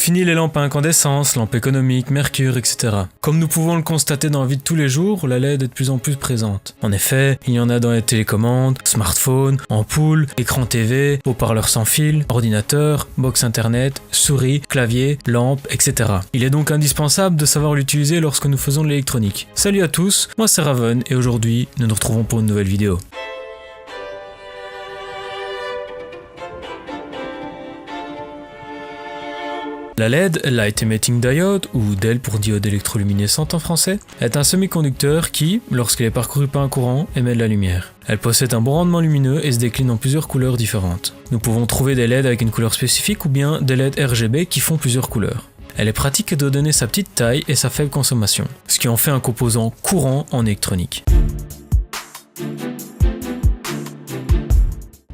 Fini les lampes à incandescence, lampes économiques, mercure, etc. Comme nous pouvons le constater dans la vie de tous les jours, la LED est de plus en plus présente. En effet, il y en a dans les télécommandes, smartphones, ampoules, écran TV, haut-parleurs sans fil, ordinateur, box internet, souris, clavier, lampes, etc. Il est donc indispensable de savoir l'utiliser lorsque nous faisons de l'électronique. Salut à tous, moi c'est Raven et aujourd'hui nous nous retrouvons pour une nouvelle vidéo. La LED, Light Emitting Diode, ou DEL pour diode électroluminescente en français, est un semi-conducteur qui, lorsqu'il est parcouru par un courant, émet de la lumière. Elle possède un bon rendement lumineux et se décline en plusieurs couleurs différentes. Nous pouvons trouver des LED avec une couleur spécifique ou bien des LED RGB qui font plusieurs couleurs. Elle est pratique de donner sa petite taille et sa faible consommation, ce qui en fait un composant courant en électronique.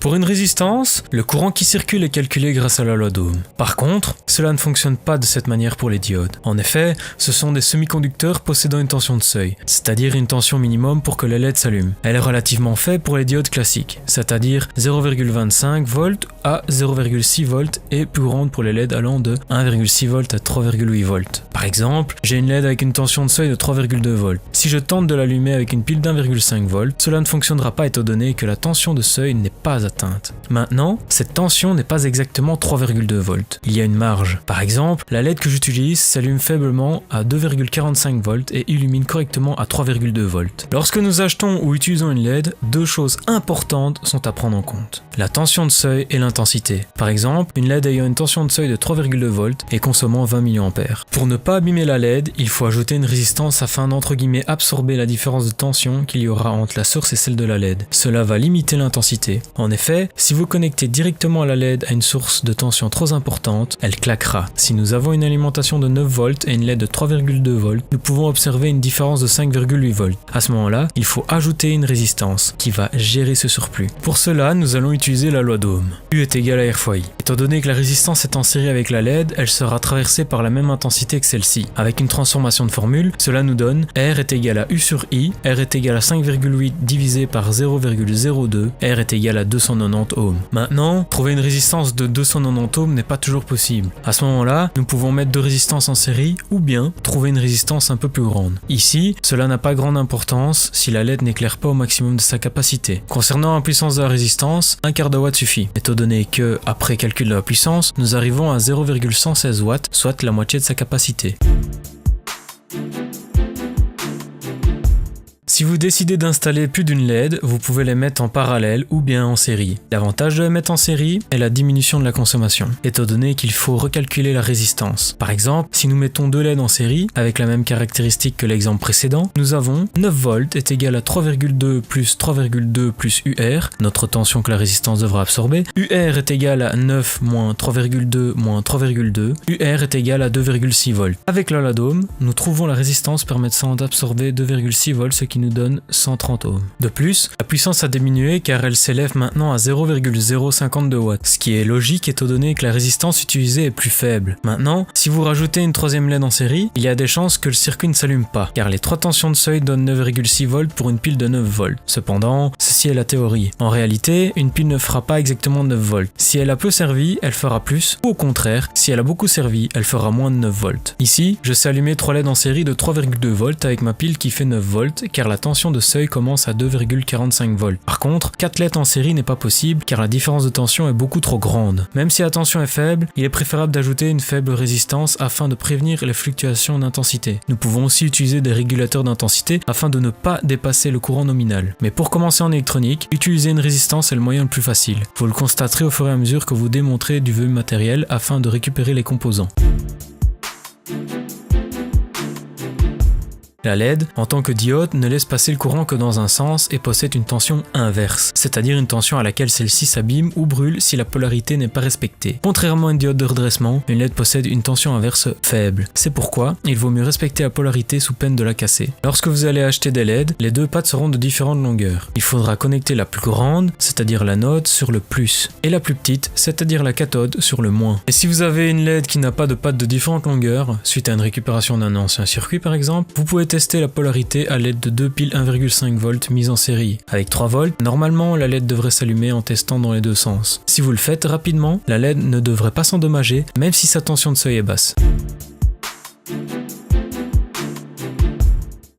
Pour une résistance, le courant qui circule est calculé grâce à la loi d'Ohm. Par contre, cela ne fonctionne pas de cette manière pour les diodes. En effet, ce sont des semi-conducteurs possédant une tension de seuil, c'est-à-dire une tension minimum pour que les LED s'allument. Elle est relativement faible pour les diodes classiques, c'est-à-dire 0,25 volts à 0,6 volts et plus grande pour les LED allant de 1,6 volts à 3,8 volts. Par exemple, j'ai une LED avec une tension de seuil de 3,2 volts. Si je tente de l'allumer avec une pile d'1,5 volts, cela ne fonctionnera pas étant donné que la tension de seuil n'est pas atteinte. Maintenant, cette tension n'est pas exactement 3,2 volts. Il y a une marge. Par exemple, la LED que j'utilise s'allume faiblement à 2,45 volts et illumine correctement à 3,2 volts. Lorsque nous achetons ou utilisons une LED, deux choses importantes sont à prendre en compte. La tension de seuil et l'intensité. Par exemple, une LED ayant une tension de seuil de 3,2 volts et consommant 20 mA. Pour ne pas abîmer la LED, il faut ajouter une résistance afin d'entre guillemets absorber la différence de tension qu'il y aura entre la source et celle de la LED. Cela va limiter l'intensité. En effet, si vous connectez directement la LED à une source de tension trop importante, elle claquera. Si nous avons une alimentation de 9 volts et une LED de 3,2 volts, nous pouvons observer une différence de 5,8 volts. À ce moment-là, il faut ajouter une résistance qui va gérer ce surplus. Pour cela, nous allons utiliser la loi d'Ohm. U est égal à R fois I. Étant donné que la résistance est en série avec la LED, elle sera traversée par la même intensité que celle-ci. Avec une transformation de formule, cela nous donne R est égal à U sur I, R est égal à 5,8 divisé par 0,02, R est égal à 290 ohms. Maintenant, trouver une résistance de 290 ohms n'est pas toujours possible. À ce moment-là, nous pouvons mettre deux résistances en série ou bien trouver une résistance un peu plus grande. Ici, cela n'a pas grande importance si la LED n'éclaire pas au maximum de sa capacité. Concernant la puissance de la résistance, un quart de watt suffit, étant donné que, après calcul de la puissance, nous arrivons à 0,116 watts, soit la moitié de sa capacité. Si vous décidez d'installer plus d'une LED, vous pouvez les mettre en parallèle ou bien en série. L'avantage de les mettre en série est la diminution de la consommation, étant donné qu'il faut recalculer la résistance. Par exemple, si nous mettons deux LED en série, avec la même caractéristique que l'exemple précédent, nous avons 9 volts est égal à 3,2 plus 3,2 plus UR, notre tension que la résistance devra absorber. UR est égal à 9 moins 3,2 moins 3,2. UR est égal à 2,6 volts. Avec la loi d'Ohm, nous trouvons la résistance permettant d'absorber 2,6 volts, ce qui nous donne 130 ohms. De plus, la puissance a diminué car elle s'élève maintenant à 0,052 watts, ce qui est logique étant donné que la résistance utilisée est plus faible. Maintenant, si vous rajoutez une troisième LED en série, il y a des chances que le circuit ne s'allume pas, car les trois tensions de seuil donnent 9,6 volts pour une pile de 9 volts. Cependant, ceci est la théorie. En réalité, une pile ne fera pas exactement 9 volts. Si elle a peu servi, elle fera plus, ou au contraire, si elle a beaucoup servi, elle fera moins de 9 volts. Ici, je sais allumer 3 LED en série de 3,2 volts avec ma pile qui fait 9 volts, car la tension de seuil commence à 2,45 volts. Par contre, 4 LED en série n'est pas possible car la différence de tension est beaucoup trop grande. Même si la tension est faible, il est préférable d'ajouter une faible résistance afin de prévenir les fluctuations d'intensité. Nous pouvons aussi utiliser des régulateurs d'intensité afin de ne pas dépasser le courant nominal. Mais pour commencer en électronique, utiliser une résistance est le moyen le plus facile. Vous le constaterez au fur et à mesure que vous démontrez du volume matériel afin de récupérer les composants. La LED, en tant que diode, ne laisse passer le courant que dans un sens et possède une tension inverse, c'est-à-dire une tension à laquelle celle-ci s'abîme ou brûle si la polarité n'est pas respectée. Contrairement à une diode de redressement, une LED possède une tension inverse faible. C'est pourquoi il vaut mieux respecter la polarité sous peine de la casser. Lorsque vous allez acheter des LED, les deux pattes seront de différentes longueurs. Il faudra connecter la plus grande, c'est-à-dire l'anode, sur le plus, et la plus petite, c'est-à-dire la cathode, sur le moins. Et si vous avez une LED qui n'a pas de pattes de différentes longueurs, suite à une récupération d'un ancien circuit par exemple, vous pouvez tester la polarité à l'aide de 2 piles 1,5 volts mises en série. Avec 3 volts, normalement la LED devrait s'allumer en testant dans les deux sens. Si vous le faites rapidement, la LED ne devrait pas s'endommager, même si sa tension de seuil est basse.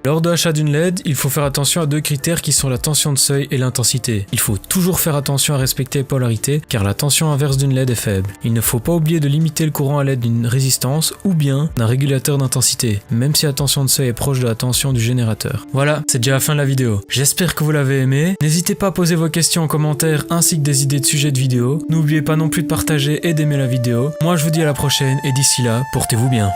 Lors de l'achat d'une LED, il faut faire attention à deux critères qui sont la tension de seuil et l'intensité. Il faut toujours faire attention à respecter les polarités car la tension inverse d'une LED est faible. Il ne faut pas oublier de limiter le courant à l'aide d'une résistance ou bien d'un régulateur d'intensité, même si la tension de seuil est proche de la tension du générateur. Voilà, c'est déjà la fin de la vidéo. J'espère que vous l'avez aimé. N'hésitez pas à poser vos questions en commentaire ainsi que des idées de sujets de vidéo. N'oubliez pas non plus de partager et d'aimer la vidéo. Moi je vous dis à la prochaine et d'ici là, portez-vous bien.